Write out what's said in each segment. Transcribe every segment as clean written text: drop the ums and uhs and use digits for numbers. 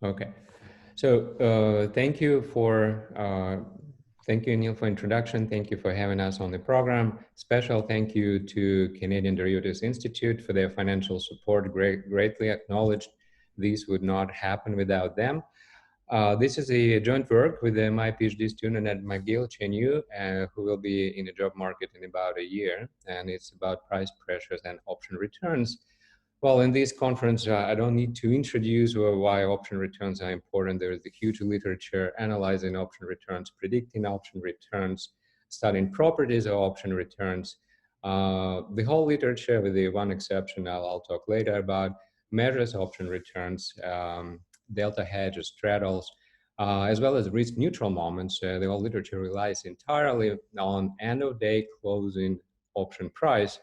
Okay. So thank you, Neil, for introduction. Thank you for having us on the program. Special thank you to Canadian Derivatives Institute for their financial support. Greatly acknowledged. This would not happen without them. This is a joint work with my PhD student at McGill, Chen-Yu, who will be in the job market in about a year. And it's about price pressures and option returns. Well, in this conference, I don't need to introduce why option returns are important. There is a huge literature analyzing option returns, predicting option returns, studying properties of option returns. The whole literature, with the one exception I'll talk later about, measures option returns, delta hedges, straddles, as well as risk neutral moments. The whole literature relies entirely on end of day closing option price.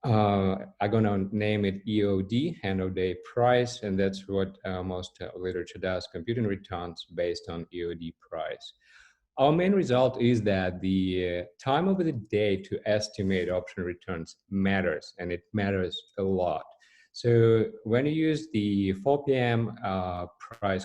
I'm going to name it EOD, end of day price, and that's what most literature does, computing returns based on EOD price. Our main result is that the time of the day to estimate option returns matters, and it matters a lot. So when you use the 4 p.m.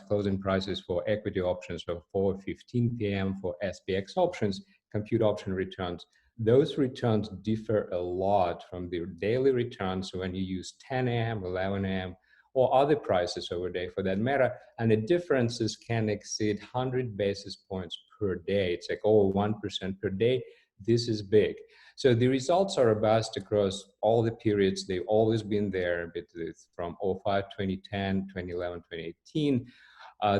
Closing prices for equity options, or 4:15 p.m. for SPX options, compute option returns, those returns differ a lot from the daily returns when you use 10 a.m., 11 a.m., or other prices over day for that matter. And the differences can exceed 100 basis points per day. It's like, oh, 1% per day. This is big. So the results are robust across all the periods. They've always been there, from 05, 2010, 2011, 2018.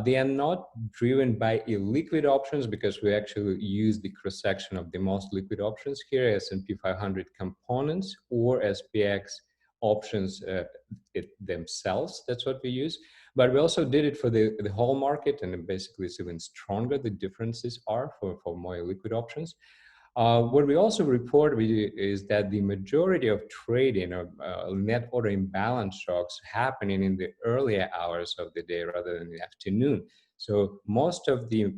They are not driven by illiquid options, because we actually use the cross-section of the most liquid options here, S&P 500 components or SPX options themselves. That's what we use. But we also did it for the whole market, and basically it's even stronger. The differences are for more liquid options. What we also report is that the majority of trading of net order imbalance shocks happening in the earlier hours of the day rather than the afternoon. So most of the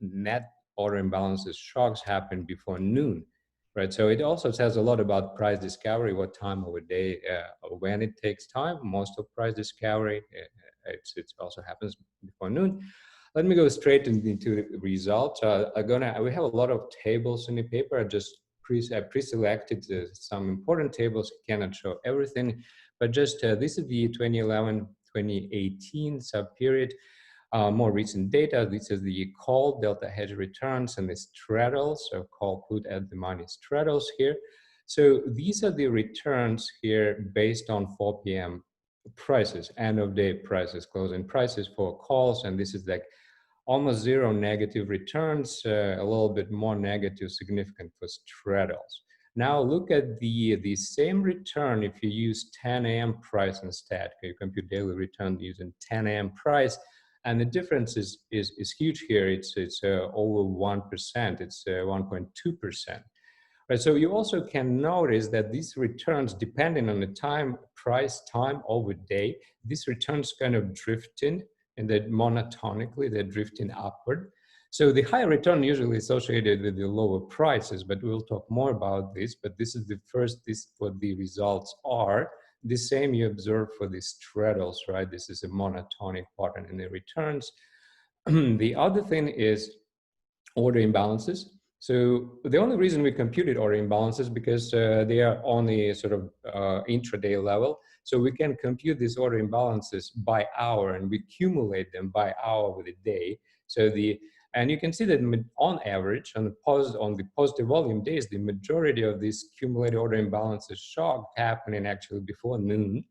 net order imbalances shocks happen before noon, right? So it also says a lot about price discovery, what time of the day, when it takes time. Most of price discovery, it also happens before noon. Let me go straight into the results. We have a lot of tables in the paper. I just pre-selected some important tables. Cannot show everything, but just this is the 2011-2018 sub-period. More recent data. This is the call delta hedge returns and the straddles, so call put at the money straddles here. So these are the returns here based on 4 p.m. prices, end of day prices, closing prices for calls, and this is like almost zero negative returns, a little bit more negative, significant for straddles. Now look at the same return if you use 10 a.m. price instead. You compute daily return using 10 a.m. price, and the difference is huge here. It's over 1%. It's 1.2%. Right, so you also can notice that these returns, depending on the time, price, time over day, these returns kind of drifting, and that monotonically they're drifting upward. So the higher return usually associated with the lower prices, but we'll talk more about this. But this is what the results are. The same you observe for the straddles, right? This is a monotonic pattern in the returns. The other thing is order imbalances. So the only reason we computed order imbalances because they are on a sort of intraday level. So we can compute these order imbalances by hour, and we accumulate them by hour with a day. And you can see that on average, on the positive volume days, the majority of these accumulated order imbalances shock happening actually before noon,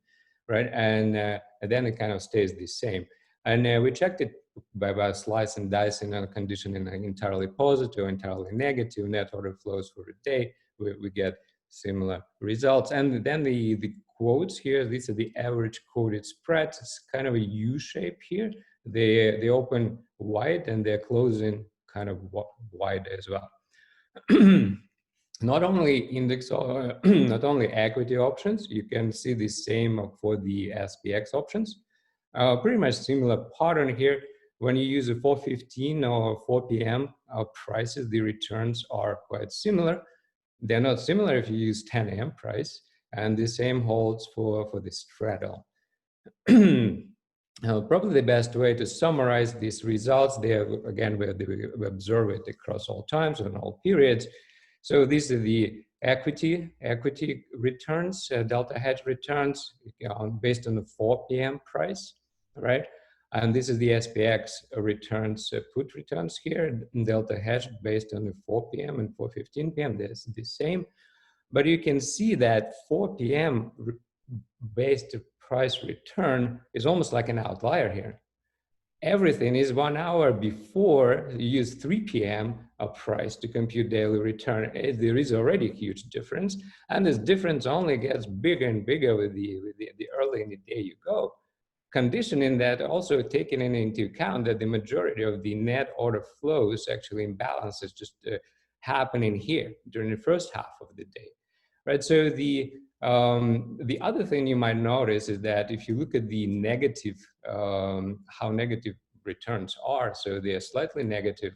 right? And then it kind of stays the same. And we checked it by slice and dicing on a condition in entirely positive, entirely negative net order flows for a day. We get similar results. And then the quotes here, these are the average quoted spreads. It's kind of a U shape here. They open wide and they're closing kind of wide as well. Not only index or not only equity options, you can see the same for the SPX options. Pretty much similar pattern here. When you use a 4:15 or 4 p.m. Prices, the returns are quite similar. They're not similar if you use 10 a.m. price, and the same holds for the straddle. Probably the best way to summarize these results, again, we observe it across all times and all periods. So these are the equity returns, delta hedge returns, based on the 4 p.m. price, right? And this is the SPX returns, put returns here, delta hedge based on the 4 p.m. and 4:15 p.m. That's the same. But you can see that 4 p.m. based price return is almost like an outlier here. Everything is 1 hour before you use 3 p.m. a price to compute daily return. There is already a huge difference, and this difference only gets bigger and bigger with the early in the day you go. Conditioning that, also taking into account that the majority of the net order flows, actually imbalances, just happening here during the first half of the day, right? So the other thing you might notice is that if you look at the negative, how negative returns are, so they are slightly negative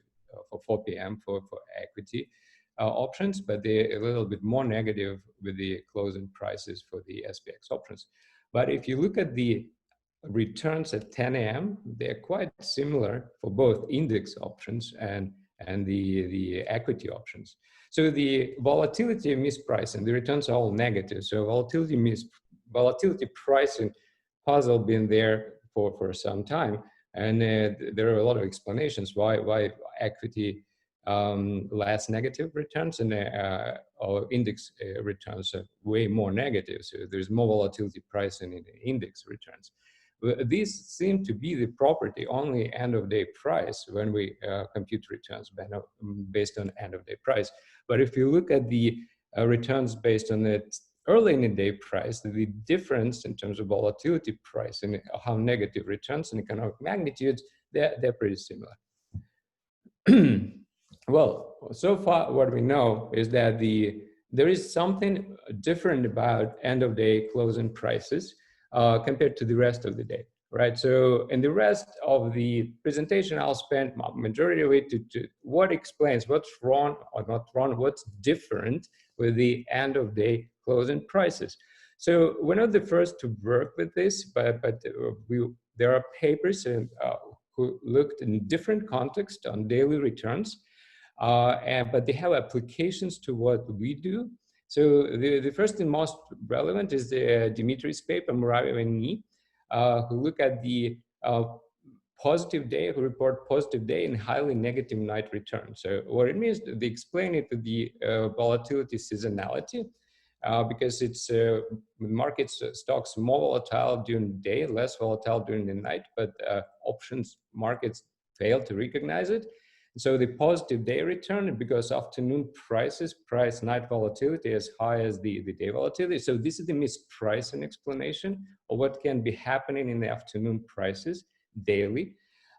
for 4 p.m. for equity options, but they're a little bit more negative with the closing prices for the SPX options. But if you look at the returns at 10 a.m., they're quite similar for both index options and the equity options. So the volatility mispricing, the returns are all negative. So volatility pricing puzzle been there for some time, and there are a lot of explanations why equity less negative returns and or index returns are way more negative. So there's more volatility pricing in the index returns. These seem to be the property only end of day price when we compute returns based on end of day price. But if you look at the returns based on the early in the day price, the difference in terms of volatility price and how negative returns and economic magnitudes, they're pretty similar. Well, so far what we know is that there is something different about end of day closing prices compared to the rest of the day, right? So in the rest of the presentation, I'll spend majority of it to what explains what's wrong or not wrong, what's different with the end of day closing prices. So we're not the first to work with this, but there are papers who looked in different contexts on daily returns, but they have applications to what we do. So the first and most relevant is the Dimitri's paper, Muravi and me, who look at the positive day, who report positive day and highly negative night return. So what it means, they explain it with the volatility seasonality, because it's markets, stocks more volatile during the day, less volatile during the night, but options markets fail to recognize it. So the positive day return, because afternoon prices price night volatility as high as the day volatility. So this is the mispricing explanation of what can be happening in the afternoon prices daily.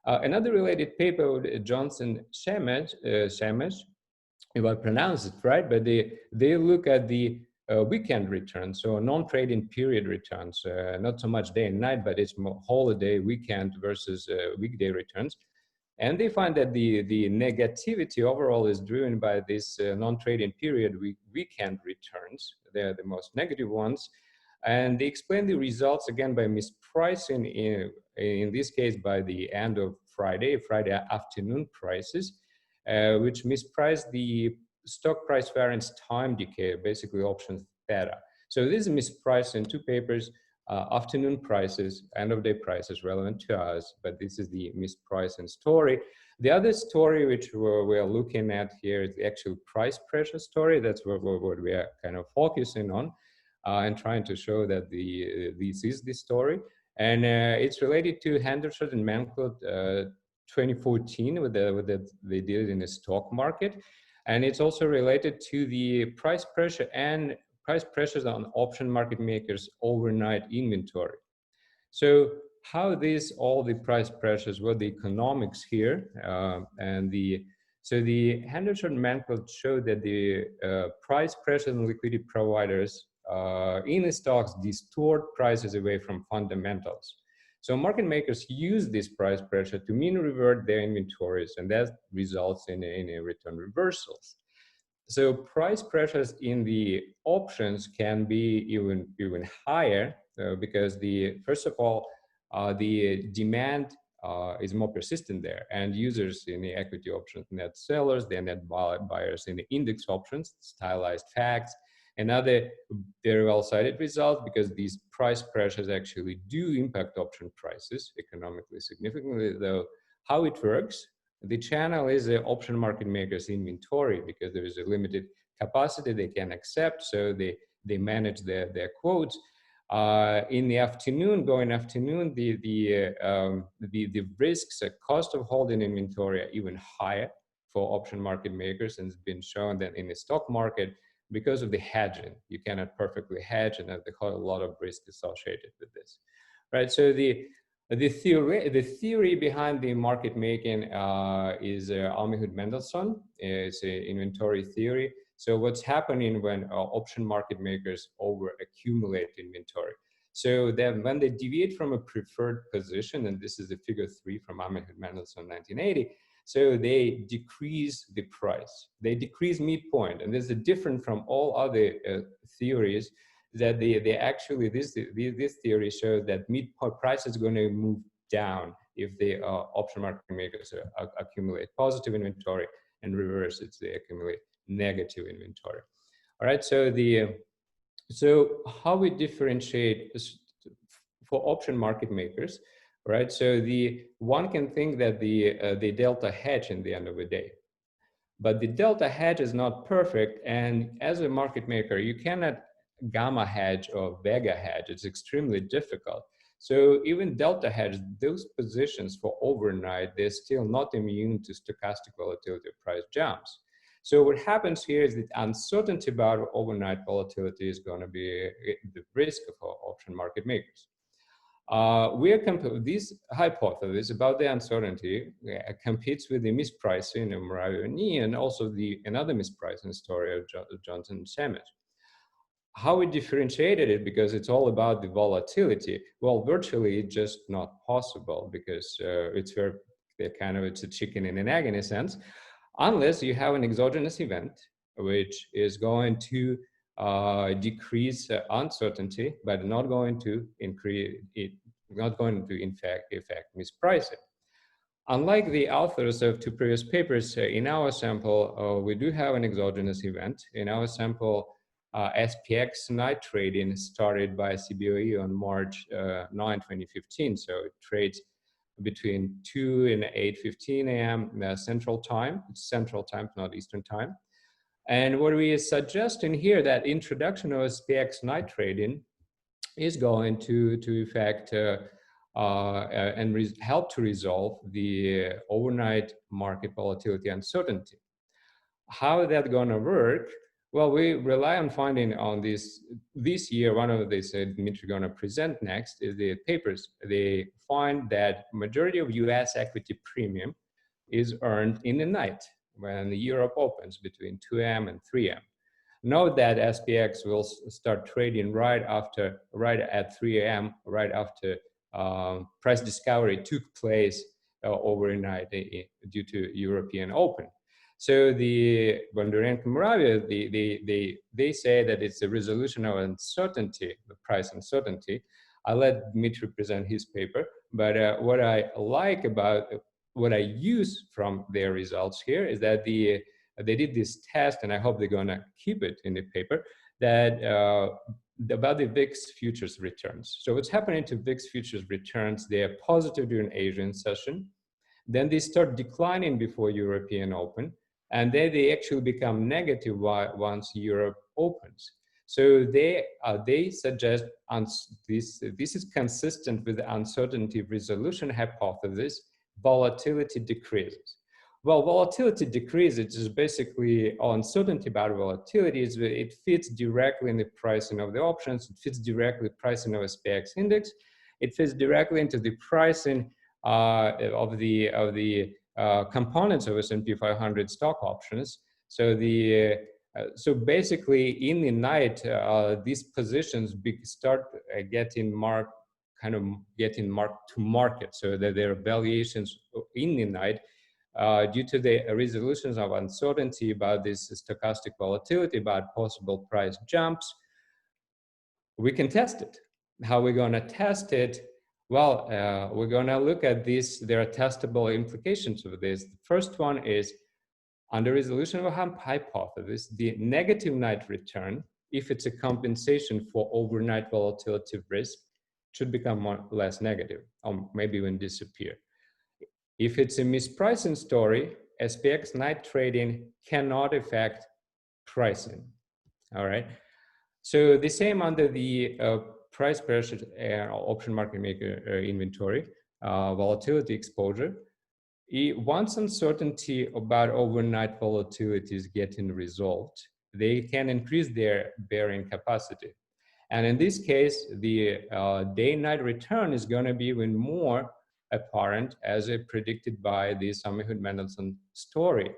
Another related paper with Johnson Shamesh, if I pronounce it right, but they look at the weekend returns, so non-trading period returns, not so much day and night, but it's more holiday, weekend versus weekday returns. And they find that the negativity overall is driven by this non-trading period weekend returns. They're the most negative ones. And they explain the results again by mispricing, in this case by the end of Friday afternoon prices, which misprice the stock price variance time decay, basically options theta. So this is mispriced in two papers, afternoon prices, end of day prices relevant to us, but this is the mispricing story. The other story which we're looking at here is the actual price pressure story. That's what we are kind of focusing on and trying to show that this is the story. And it's related to Henderson and Menkveld 2014, they did it in the stock market. And it's also related to the price pressure and price pressures on option market makers overnight inventory. So how all the price pressures, what the economics here, so the Henderson Menkveld showed that the price pressures on liquidity providers in the stocks distort prices away from fundamentals. So market makers use this price pressure to mean revert their inventories, and that results in a return reversals. So price pressures in the options can be even higher because first of all, the demand is more persistent there, and users in the equity options, net sellers, they're net buyers in the index options, stylized facts, and other very well-cited results, because these price pressures actually do impact option prices economically significantly. Though how it works, the channel is the option market makers inventory, because there is a limited capacity they can accept, so they manage their quotes. In the afternoon, the risks, cost of holding inventory are even higher for option market makers, and it's been shown that in the stock market, because of the hedging, you cannot perfectly hedge, and there's a lot of risk associated with this, right? So the theory behind the market making is Almehud Mendelssohn. It's an inventory theory. So what's happening when option market makers over accumulate inventory? So then when they deviate from a preferred position, and this is the figure 3 from Almehud Mendelssohn 1980, so they decrease the price. They decrease midpoint, and this is different from all other theories that they actually, this theory shows that midpoint price is going to move down if the option market makers accumulate positive inventory, and reverse it, they accumulate negative inventory. All right, so how we differentiate for option market makers, right? So the one can think that the delta hedge in the end of the day, but the delta hedge is not perfect, and as a market maker, you cannot gamma hedge or vega hedge. It's extremely difficult. So even delta hedge, those positions for overnight, they're still not immune to stochastic volatility of price jumps. So what happens here is that uncertainty about overnight volatility is going to be the risk for option market makers. This hypothesis about the uncertainty competes with the mispricing of Moravia and also another mispricing story of Johnson and Samet. How we differentiated it, because it's all about the volatility. Well, virtually just not possible, because it's a chicken and an egg in a sense, unless you have an exogenous event which is going to decrease uncertainty, but not going to increase it, not going to in fact affect mispricing. Unlike the authors of 2 previous papers, in our sample, we do have an exogenous event. In our sample, SPX night trading started by CBOE on March 9, 2015. So it trades between 2 and 8:15 a.m. Central Time. It's Central Time, not Eastern Time. And what we suggest in here, that introduction of SPX night trading is going to affect and help to resolve the overnight market volatility uncertainty. How is that going to work? Well, we rely on finding on this year, one of these Dmitry going to present next is the papers. They find that majority of US equity premium is earned in the night when Europe opens between 2 a.m. and 3 a.m. Note that SPX will start trading right at 3 a.m., right after price discovery took place overnight due to European Open. So the Bondarenko Moravia, they say that it's a resolution of uncertainty, the price uncertainty. I'll let Dmitry present his paper, but what I like about what I use from their results here is that they did this test, and I hope they're gonna keep it in the paper, that about the VIX futures returns. So what's happening to VIX futures returns, they are positive during Asian session, then they start declining before European Open, and then they actually become negative once Europe opens. So they suggest this is consistent with the uncertainty resolution hypothesis, volatility decreases. Well, volatility decreases is basically uncertainty about volatility. It fits directly in the pricing of the options. It fits directly pricing of SPX index. It fits directly into the pricing of the components of S&P 500 stock options. So so basically in the night, these positions start getting marked to market, so that their valuations in the night due to the resolutions of uncertainty about this stochastic volatility, about possible price jumps. We can test it. How we're going to test it? Well, we're going to look at this. There are testable implications of this. The first one is, under resolution of a hypothesis, the negative night return, if it's a compensation for overnight volatility risk, should become less negative, or maybe even disappear. If it's a mispricing story, SPX night trading cannot affect pricing. All right. So the same under the price pressure option market maker inventory, volatility exposure. Once uncertainty about overnight volatility is getting resolved, they can increase their bearing capacity. And in this case, the day-night return is going to be even more apparent, as predicted by the Samihud-Mendelssohn story,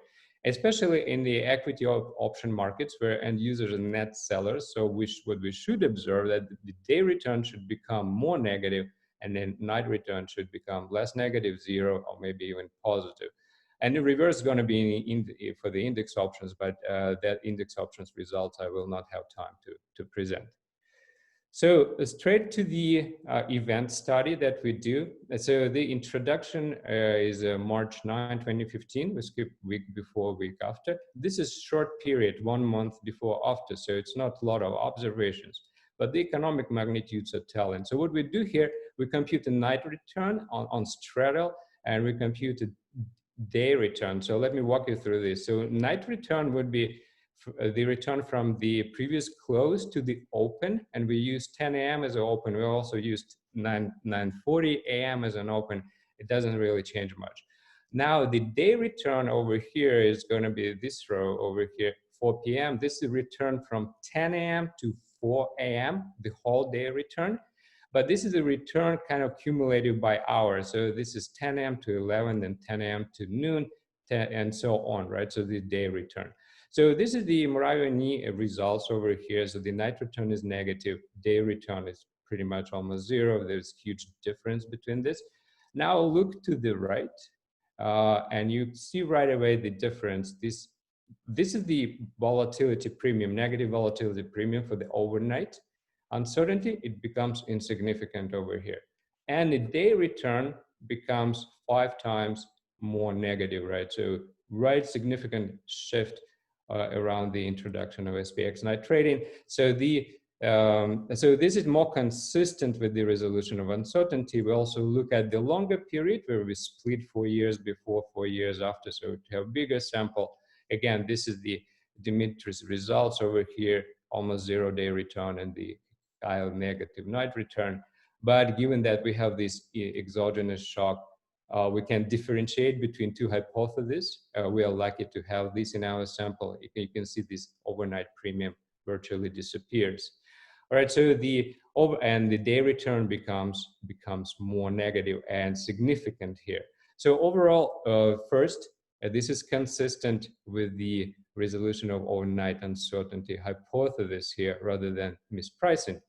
especially in the equity option markets where end users are net sellers. So what we should observe that the day return should become more negative, and then night return should become less negative, zero, or maybe even positive. And the reverse is going to be for the index options, but that index options results I will not have time to present. So straight to the event study that we do. So the introduction is March 9, 2015. We skip week before, week after. This is short period, 1 month before, after. So it's not a lot of observations, but the economic magnitudes are telling. So what we do here, we compute a night return on straddle, and we compute a day return. So let me walk you through this. So night return would be the return from the previous close to the open, and we use 10 a.m. as an open. We also used 9:40 a.m. as an open. It doesn't really change much. Now the day return over here is going to be this row over here, 4 p.m. This is return from 10 a.m. to 4 a.m., the whole day return. But this is a return kind of cumulative by hours. So this is 10 a.m. to 11, then 10 a.m. to noon, and so on, right? So the day return. So this is the Moravia-Ni results over here. So the night return is negative, day return is pretty much almost zero. There's huge difference between this. Now look to the right, and you see right away the difference. This is the volatility premium, negative volatility premium for the overnight uncertainty. It becomes insignificant over here. And the day return becomes 5 times more negative, right? So right significant shift around the introduction of SPX night trading. So so this is more consistent with the resolution of uncertainty. We also look at the longer period where we split 4 years before, 4 years after. So to have a bigger sample, again, this is the Dimitri's results over here, almost 0-day return, and the negative night return. But given that we have this exogenous shock, we can differentiate between 2 hypotheses. We are lucky to have this in our sample. You can see this overnight premium virtually disappears. All right, so the day return becomes more negative and significant here. So overall, first, this is consistent with the resolution of overnight uncertainty hypothesis here rather than mispricing.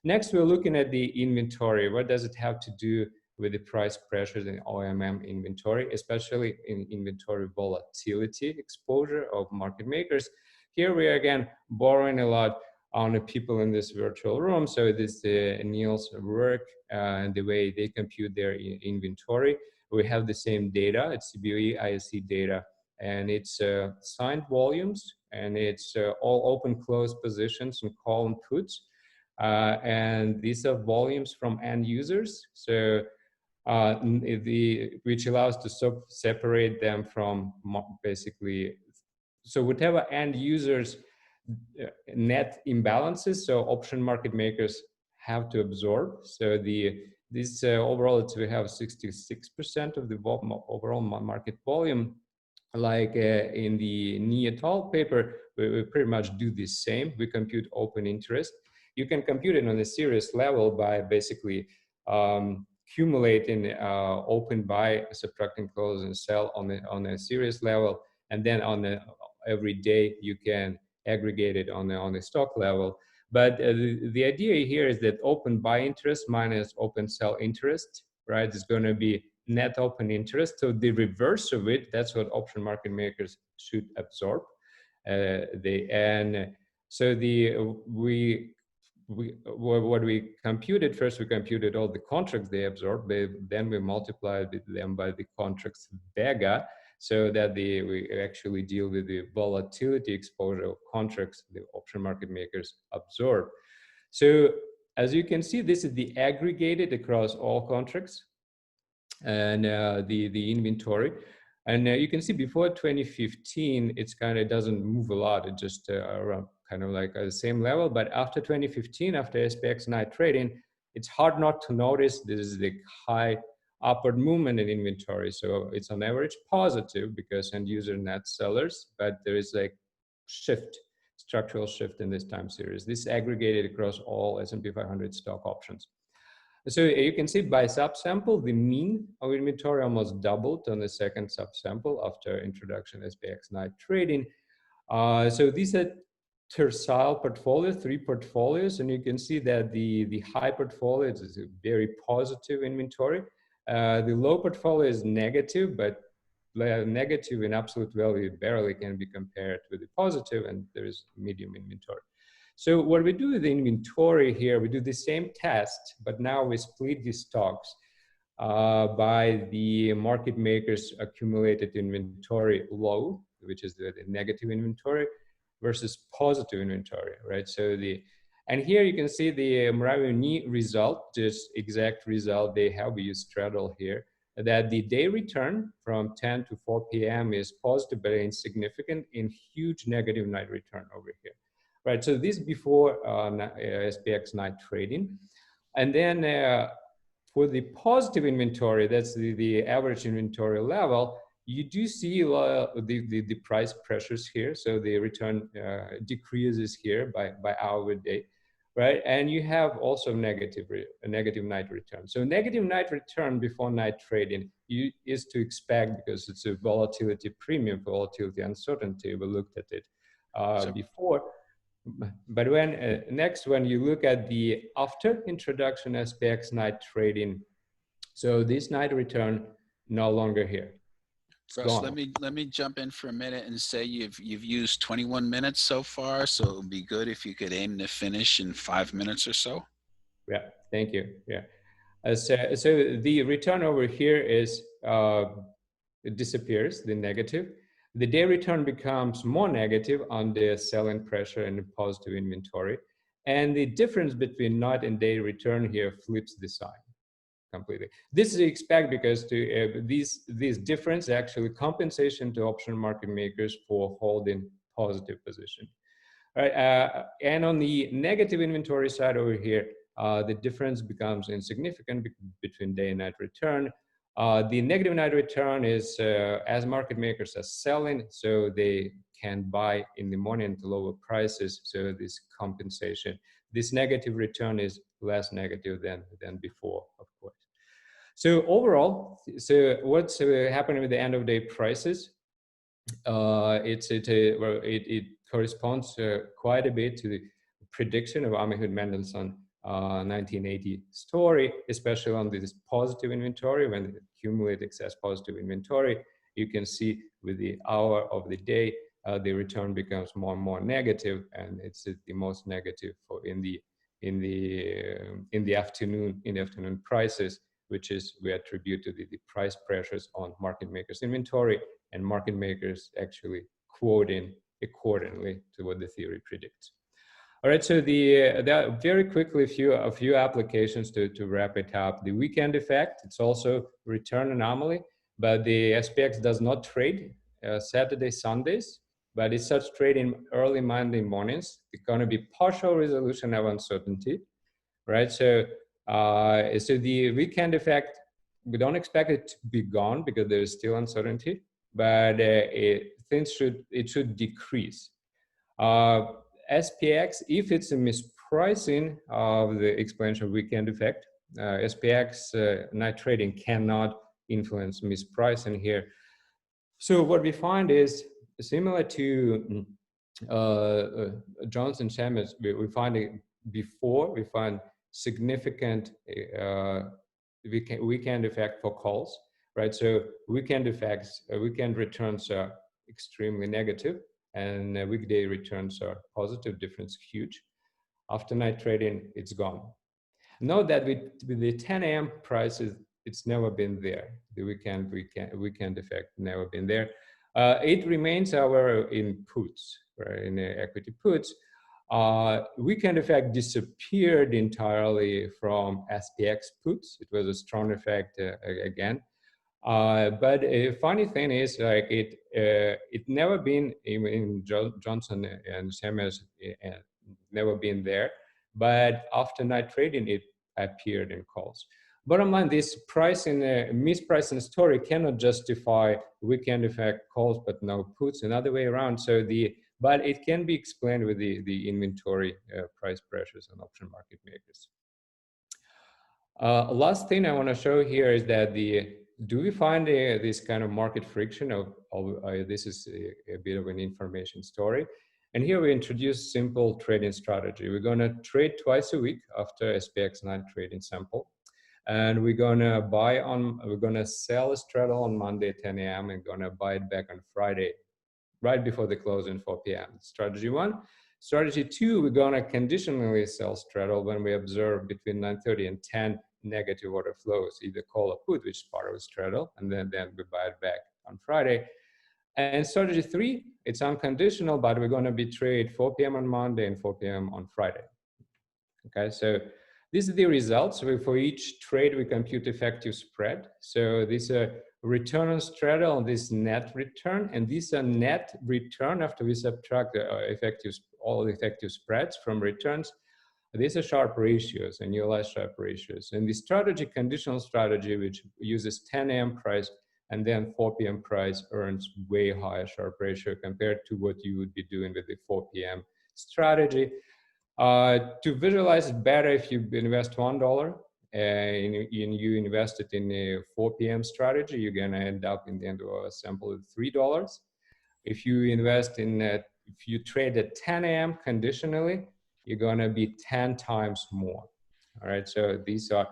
Next, we're looking at the inventory. What does it have to do with the price pressures in OMM inventory, especially in inventory volatility exposure of market makers? Here we are again borrowing a lot on the people in this virtual room. So this is Neil's work and the way they compute their inventory. We have the same data, it's CBOE ISC data, and it's signed volumes, and it's all open close positions and call and puts. And these are volumes from end users. So which allows to separate them from basically, so whatever end users net imbalances, so option market makers have to absorb. So this overall, we have 66% of the overall market volume. Like in the Ni et al. Paper, we pretty much do the same. We compute open interest. You can compute it on a serious level by basically accumulating open buy, subtracting close and sell on a serious level, and then every day you can aggregate it on the stock level. But the idea here is that open buy interest minus open sell interest, right, is going to be net open interest. So the reverse of it, that's what option market makers should absorb. We what we computed first, we computed all the contracts they absorbed, then we multiplied them by the contracts beta, so that we actually deal with the volatility exposure of contracts the option market makers absorb. So as you can see, this is the aggregated across all contracts and the inventory. And you can see before 2015, it's kind of doesn't move a lot. It just around kind of like at the same level. But after 2015, after SPX night trading, it's hard not to notice this is the high upward movement in inventory. So it's on average positive because end user net sellers, but there is like shift, structural shift in this time series. This aggregated across all S&P 500 stock options. So you can see by subsample, the mean of inventory almost doubled on the second subsample after introduction SPX night trading. So these are tercile portfolios, 3 portfolios, and you can see that the high portfolio is a very positive inventory. The low portfolio is negative, but negative in absolute value barely can be compared with the positive, and there is medium inventory. So what we do with the inventory here, we do the same test, but now we split the stocks by the market makers accumulated inventory low, which is the negative inventory, versus positive inventory, right? So and here you can see the Moravia result, just exact result they have. We use straddle here, that the day return from 10 to 4 p.m. is positive but insignificant, in huge negative night return over here. Right, so this before SPX night trading. And then for the positive inventory, that's the average inventory level, you do see the price pressures here. So the return decreases here by hour a day, right? And you have also negative night return. So negative night return before night trading is to expect because it's a volatility premium, volatility uncertainty. We looked at it before. But when you look at the after introduction SPX night trading, so this night return no longer here. Russ, let me jump in for a minute and say you've used 21 minutes so far, so it would be good if you could aim to finish in 5 minutes or so. Yeah, thank you. Yeah, so the return over here is it disappears, the negative. The day return becomes more negative on the selling pressure and the positive inventory. And the difference between night and day return here flips the sign completely. This is expect because these difference actually compensation to option market makers for holding positive position. Right, and on the negative inventory side over here, the difference becomes insignificant between day and night return. The negative night return is as market makers are selling, so they can buy in the morning at lower prices. So this compensation, this negative return is less negative than before, of course. So overall, so what's happening with the end of day prices? It corresponds quite a bit to the prediction of Ahmed Mendelssohn 1980 story, especially on this positive inventory. When they accumulate excess positive inventory, you can see with the hour of the day, the return becomes more and more negative, and it's the most negative in the afternoon prices, which is we attribute to the price pressures on market makers' inventory, and market makers actually quoting accordingly to what the theory predicts. All right, so there very quickly a few applications to wrap it up. The weekend effect, it's also return anomaly, but the SPX does not trade Saturday, Sundays, but it starts trading early Monday mornings. It's going to be partial resolution of uncertainty, right? So the weekend effect, we don't expect it to be gone because there is still uncertainty, but it should decrease. SPX, if it's a mispricing of the exponential weekend effect, SPX night trading cannot influence mispricing here. So what we find is similar to Johnson Chambers. We find it before, we find significant weekend effect for calls, right? So weekend effects, weekend returns are extremely negative, and weekday returns are positive. Difference huge. After night trading, it's gone. Note that with the 10 a.m. prices, it's never been there. The weekend effect never been there. It remains our in puts, right? In equity puts. Weekend effect disappeared entirely from SPX puts. It was a strong effect again. But a funny thing is, like it never been in Johnson and Samuels, never been there. But after night trading, it appeared in calls. Bottom line, this pricing, mispricing story cannot justify weekend effect calls, but no puts, another way around. But it can be explained with the inventory price pressures on option market makers. Last thing I want to show here is that do we find this kind of market friction of this is a bit of an information story. And here we introduce simple trading strategy. We're going to trade twice a week after SPX 9 trading sample. And we're going to sell a straddle on Monday at 10 a.m. and going to buy it back on Friday, right before the close in 4 p.m. Strategy 1. Strategy 2, we're going to conditionally sell straddle when we observe between 9:30 and 10 negative order flows, either call or put, which is part of a straddle, and then we buy it back on Friday. And strategy 3, it's unconditional, but we're going to be trade 4 p.m. on Monday and 4 p.m. on Friday. Okay, so these are the results. For each trade, we compute effective spread. So these are return on straddle, this net return, and these are net return after we subtract the all the effective spreads from returns. These are Sharpe ratios, annualized Sharpe ratios. And the strategy, conditional strategy, which uses 10 a.m. price and then 4 p.m. price, earns way higher Sharpe ratio compared to what you would be doing with the 4 p.m. strategy. To visualize it better, if you invest $1 and you invest it in a 4 p.m. strategy, you're going to end up in the end of a sample with $3. If you invest in, if you trade at 10 a.m. conditionally, you're going to be 10 times more. All right, so these are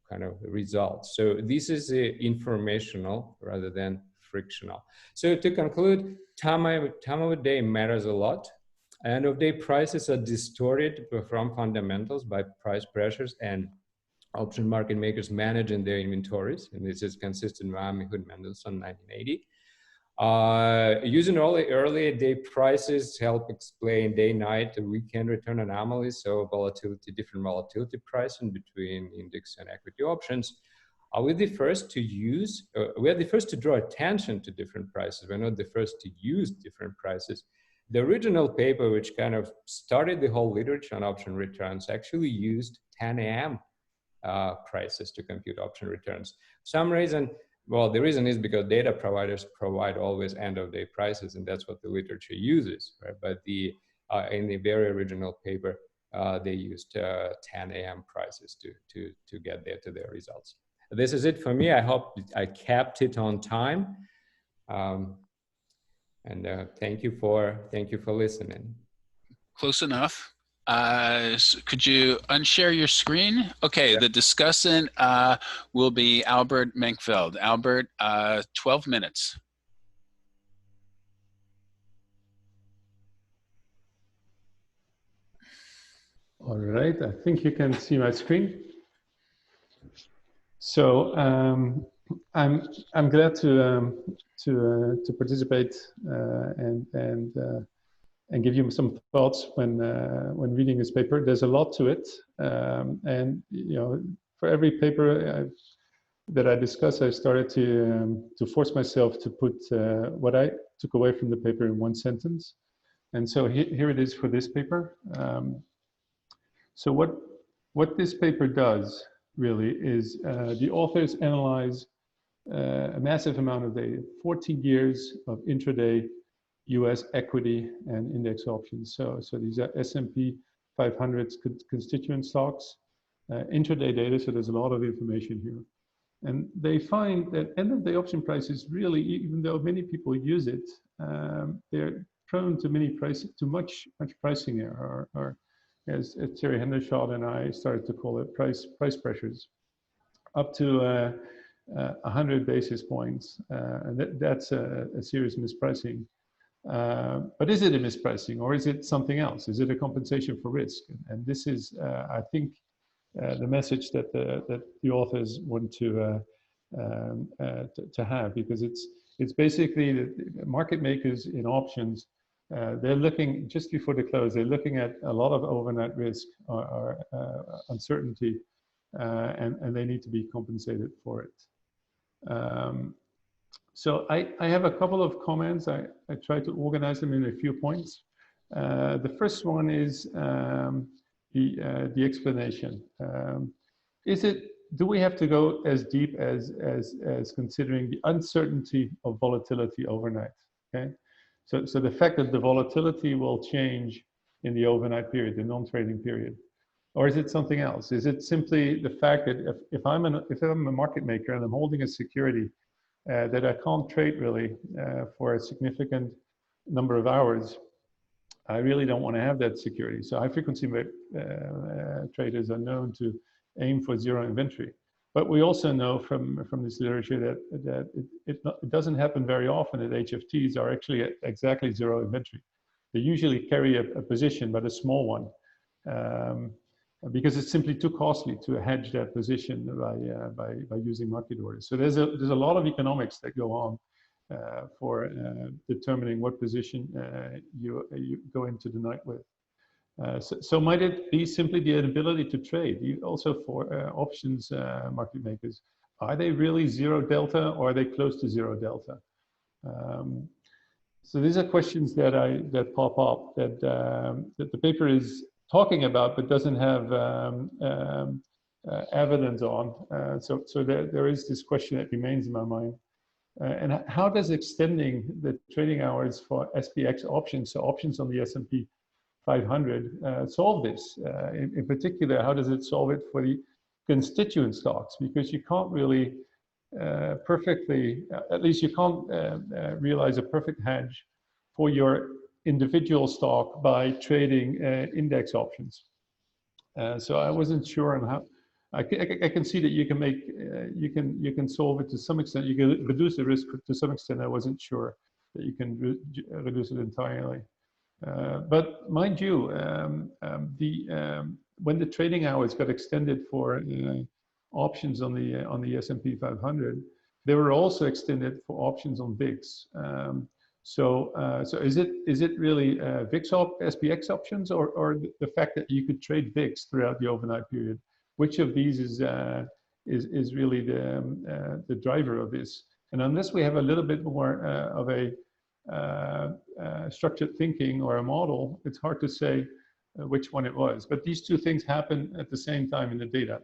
kind of results. So this is informational rather than frictional. So to conclude, time of day matters a lot. End of day prices are distorted from fundamentals by price pressures and option market makers managing their inventories. And this is consistent with Miami Hood Mendelssohn 1980. Using early day prices help explain day-night weekend return anomalies, so different volatility pricing between index and equity options. We're the first to draw attention to different prices. We're not the first to use different prices. The original paper, which kind of started the whole literature on option returns, actually used 10 a.m. Prices to compute option returns. Some reason, well, the reason is because data providers provide always end-of-day prices, and that's what the literature uses, right? But in the very original paper, they used 10 a.m. prices to get there to their results. This is it for me. I hope I kept it on time. And thank you for listening. Close enough. So could you unshare your screen? Okay, yeah. The discussant will be Albert Menkveld. Albert, 12 minutes. All right, I think you can see my screen. So I'm glad to participate and give you some thoughts when reading this paper. There's a lot to it, and you know, for every paper that I discuss, I started to force myself to put what I took away from the paper in one sentence. And so here it is for this paper. So what this paper does really is the authors analyze a massive amount of data, 14 years of intraday US equity and index options. So these are S&P 500 constituent stocks, intraday data, so there's a lot of information here. And they find that end-of-day option prices really, even though many people use it, they're prone to much pricing error, or as Terry Hendershot and I started to call it, price pressures, up to 100 basis points. And that's a serious mispricing. But is it a mispricing, or is it something else? Is it a compensation for risk? And this is, I think, the message that the authors want to have, because it's basically the market makers in options. They're looking just before the close. They're looking at a lot of overnight risk or uncertainty, and they need to be compensated for it. So I have a couple of comments. I try to organize them in a few points. The first one is the explanation. Do we have to go as deep as considering the uncertainty of volatility overnight? Okay, so the fact that the volatility will change in the overnight period, the non-trading period, or is it something else? Is it simply the fact that if I'm a market maker and I'm holding a security that I can't trade really for a significant number of hours, I really don't want to have that security. So high frequency traders are known to aim for zero inventory. But we also know from this literature that it doesn't happen very often that HFTs are actually at exactly zero inventory. They usually carry a position, but a small one, because it's simply too costly to hedge that position by using market orders. So there's a lot of economics that go on for determining what position you go into the night with. So might it be simply the inability to trade? Also for options market makers, are they really zero delta, or are they close to zero delta? So these are questions that pop up that the paper is talking about, but doesn't have evidence on. So there is this question that remains in my mind. And how does extending the trading hours for SPX options, so options on the S&P 500, solve this? In particular, how does it solve it for the constituent stocks? Because you can't really perfectly, at least you can't realize a perfect hedge for your individual stock by trading index options. So I wasn't sure on how. I can see that you can make you can solve it to some extent. You can reduce the risk to some extent. I wasn't sure that you can reduce it entirely. But mind you, when the trading hours got extended for options on the S&P 500, they were also extended for options on VIX. So is it really VIX SPX options, or the fact that you could trade VIX throughout the overnight period? Which of these is really the driver of this? And unless we have a little bit more of a structured thinking or a model, it's hard to say which one it was. But these two things happen at the same time in the data.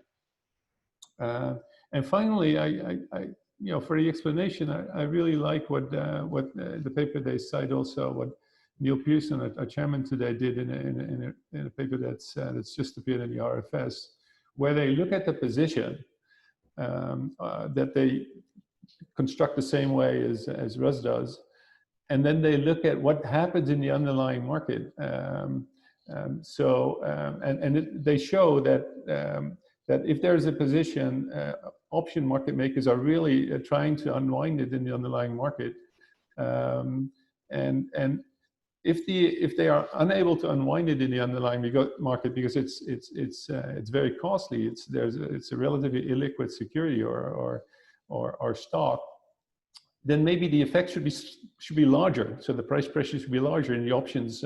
And finally, for the explanation, I really like what the paper they cite, also what Neil Pearson, our chairman today, did in a paper that's just appeared in the RFS, where they look at the position that they construct the same way as Russ does, and then they look at what happens in the underlying market. They show that if there's a position, option market makers are really trying to unwind it in the underlying market, and if they are unable to unwind it in the underlying market because it's very costly, it's a relatively illiquid security or stock, then maybe the effect should be larger. So the price pressure should be larger in the options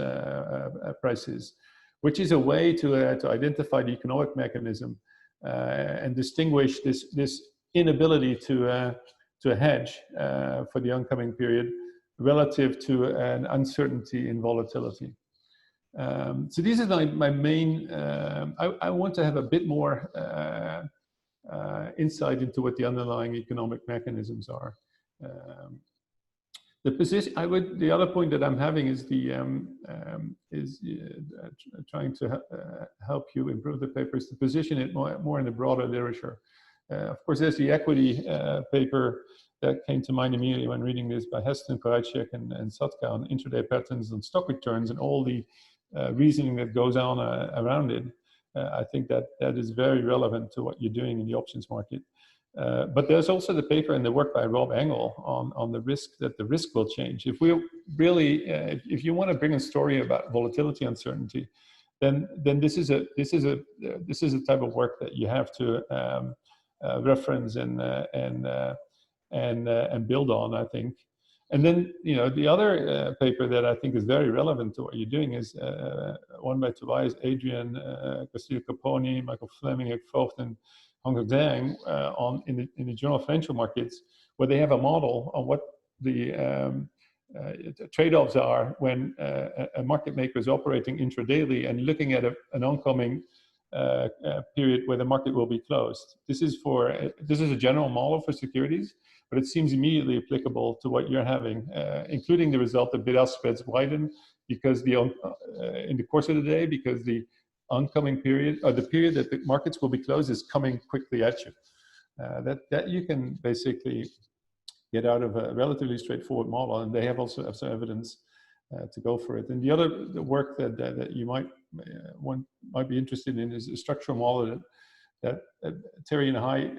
prices, which is a way to identify the economic mechanism and distinguish this inability to hedge for the oncoming period relative to an uncertainty in volatility. So these are my main, I want to have a bit more insight into what the underlying economic mechanisms are. The other point that I'm having is trying to help you improve the paper, is to position it more in the broader literature. Of course, there's the equity paper that came to mind immediately when reading this, by Heston, Korajcik, and Sutka, on intraday patterns and stock returns and all the reasoning that goes on around it. I think that is very relevant to what you're doing in the options market. But there's also the paper and the work by Rob Engel on the risk, that the risk will change. If we really, if you want to bring a story about volatility uncertainty, then this is a type of work that you have to reference and build on, I think. And then, you know, the other paper that I think is very relevant to what you're doing is one by Tobias, Adrian, Castillo Caponi, Michael Fleming, Menkveld, and Zhang in the Journal of Financial Markets, where they have a model on what the trade-offs are when a market maker is operating intradaily and looking at an oncoming period where the market will be closed. This is a general model for securities, but it seems immediately applicable to what you're having, including the result that bid-ask spreads widen because in the course of the day, because the oncoming period, or the period that the markets will be closed, is coming quickly at you. That you can basically get out of a relatively straightforward model, and they have also have some evidence to go for it. And the work that you might be interested in is a structural model that Terry and I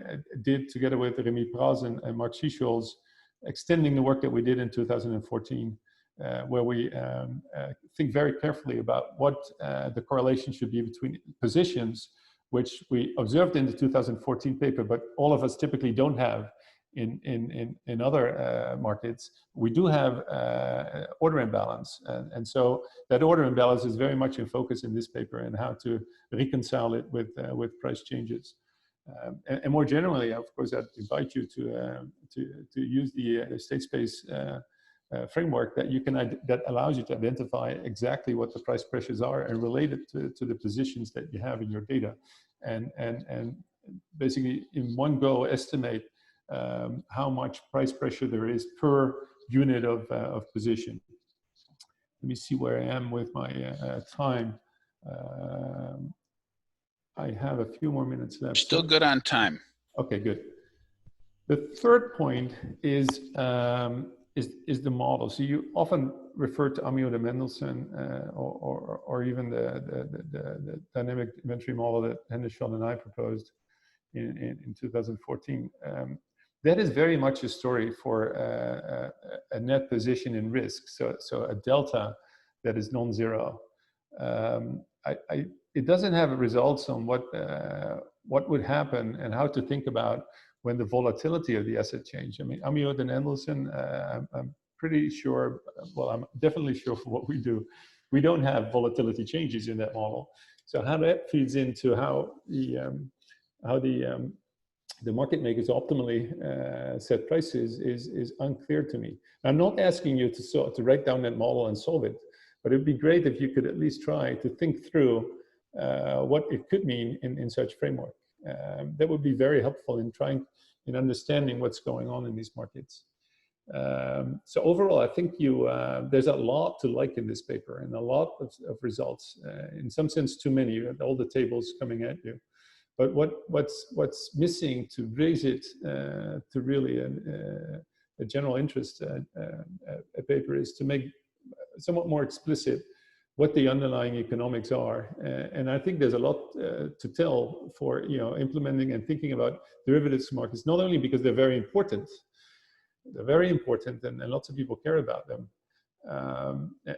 did together with Remy Praz and Mark Schischolz, extending the work that we did in 2014, where we think very carefully about what the correlation should be between positions, which we observed in the 2014 paper, but all of us typically don't have in other markets. We do have order imbalance, and so that order imbalance is very much in focus in this paper, and how to reconcile it with price changes. And more generally, of course, I'd invite you to use the state space framework that allows you to identify exactly what the price pressures are and relate it to the positions that you have in your data, and basically in one go estimate how much price pressure there is per unit of position. Let me see where I am with my time. I have a few more minutes left. Still good on time. Okay, good. The third point is the model. So you often refer to Amiot de Mendelssohn or even the dynamic inventory model that Hendershot and I proposed in 2014. That is very much a story for a net position in risk, so a delta that is non-zero. It doesn't have results on what would happen and how to think about when the volatility of the asset change. I mean, Amiot and Mendelssohn, I'm pretty sure, well, I'm definitely sure for what we do, we don't have volatility changes in that model. So how that feeds into how the market makers optimally set prices is unclear to me. I'm not asking you to write down that model and solve it, but it'd be great if you could at least try to think through what it could mean in such framework. That would be very helpful in understanding what's going on in these markets. So overall, I think there's a lot to like in this paper, and a lot of results. In some sense, too many. All the tables coming at you. But what's missing to raise it to really a general interest a paper is to make somewhat more explicit what the underlying economics are. And I think there's a lot to tell for implementing and thinking about derivatives markets, not only because they're very important and lots of people care about them,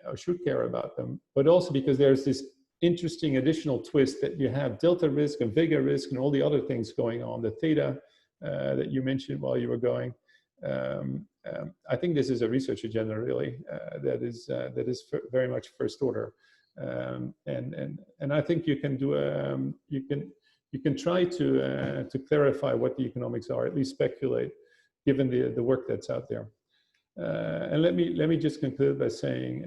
or should care about them, but also because there's this interesting additional twist that you have delta risk and vega risk and all the other things going on, the theta that you mentioned while you were going. I think this is a research agenda really that is very much first order, and I think you can do you can try to clarify what the economics are, at least speculate, given the work that's out there. And let me just conclude by saying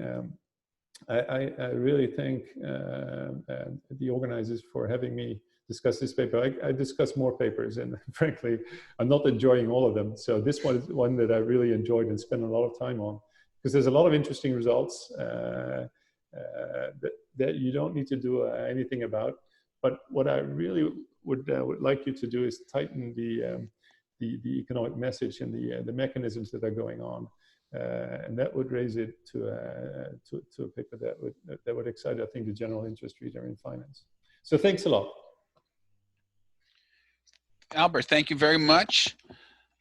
I really thank the organizers for having me discuss this paper. I discuss more papers, and frankly, I'm not enjoying all of them. So this one is one that I really enjoyed and spent a lot of time on, because there's a lot of interesting results that you don't need to do anything about. But what I really would like you to do is tighten the economic message and the mechanisms that are going on. And that would raise it to a paper that would excite, I think, the general interest reader in finance. So thanks a lot. Albert, thank you very much.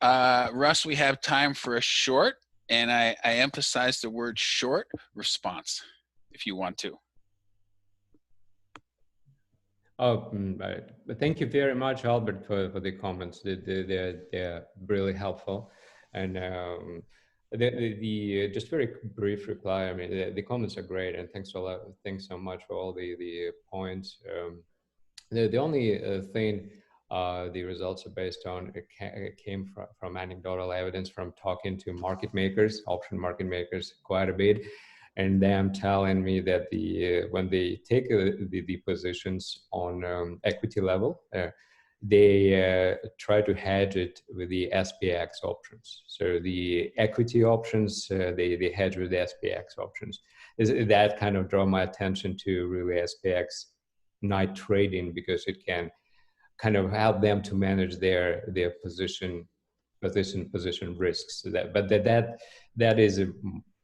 Russ, we have time for a short, and I emphasize the word short response, if you want to. Oh, right. But thank you very much, Albert, for the comments. They're really helpful. And just very brief reply. I mean, the comments are great, and thanks a lot. Thanks so much for all the points. The only thing the results are based on came from anecdotal evidence from talking to market makers, option market makers, quite a bit, and them telling me that when they take the positions on equity level, they try to hedge it with the SPX options. So the equity options, they hedge with the SPX options. That kind of draw my attention to really SPX night trading, because it can kind of help them to manage their position risks. So that is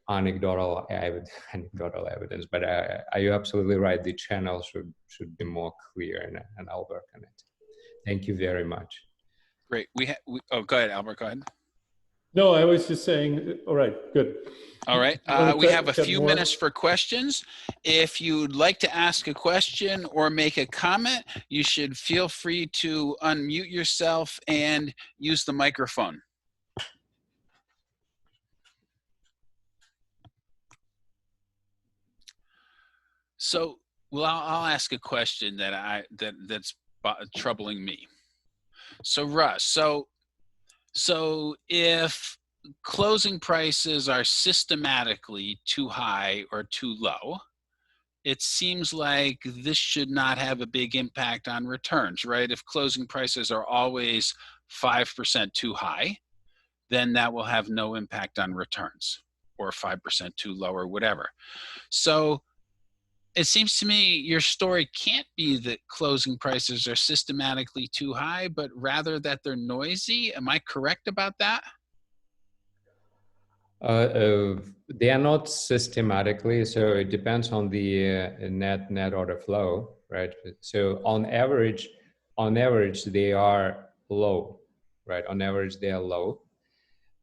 anecdotal evidence, but are you absolutely right? The channel should be more clear, and I'll work on it. Thank you very much. Great. Oh, go ahead, Albert. Go ahead. No, I was just saying. All right, good. All right. We have a few minutes for questions. If you'd like to ask a question or make a comment, you should feel free to unmute yourself and use the microphone. So, well, I'll ask a question that's troubling me. So, Russ, so if closing prices are systematically too high or too low, it seems like this should not have a big impact on returns, right? If closing prices are always 5% too high, then that will have no impact on returns, or 5% too low, or whatever. So it seems to me your story can't be that closing prices are systematically too high, but rather that they're noisy. Am I correct about that? They are not systematically, so it depends on the net order flow, right? So on average, they are low, right? On average, they are low,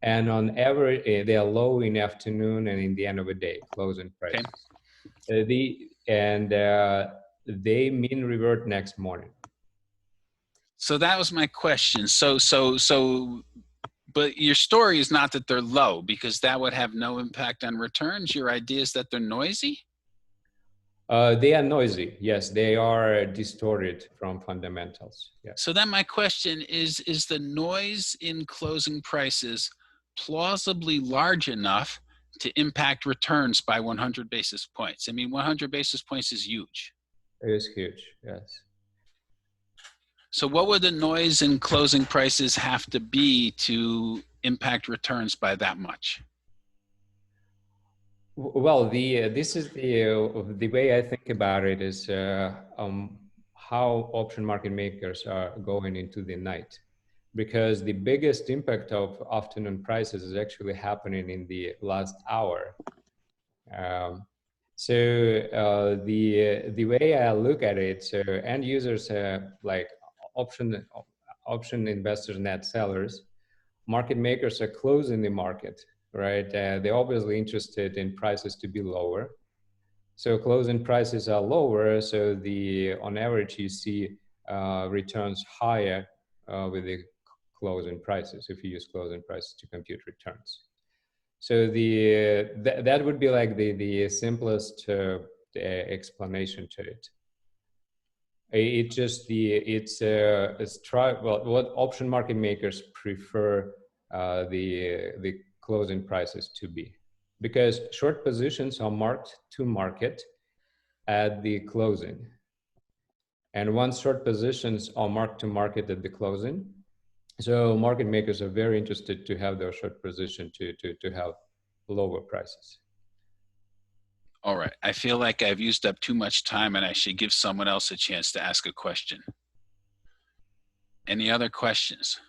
and on average, they are low in afternoon and in the end of the day, closing prices. Okay. They mean revert next morning. So that was my question. But your story is not that they're low, because that would have no impact on returns. Your idea is that they're noisy? They are noisy. Yes, they are distorted from fundamentals. Yeah. So then my question is the noise in closing prices plausibly large enough to impact returns by 100 basis points? I mean, 100 basis points is huge. It is huge, yes. So what would the noise in closing prices have to be to impact returns by that much? Well, this is the way I think about it is how option market makers are going into the night, because the biggest impact of afternoon prices is actually happening in the last hour. So the way I look at it, so end users like option investors, net sellers, market makers are closing the market, right? They're obviously interested in prices to be lower. So closing prices are lower, so on average you see returns higher with the closing prices, if you use closing prices to compute returns. So that would be like the simplest explanation to it. What option market makers prefer the closing prices to be, because short positions are marked to market at the closing, and once short positions are marked to market at the closing, so market makers are very interested to have their short position to have lower prices. All right. I feel like I've used up too much time and I should give someone else a chance to ask a question. Any other questions?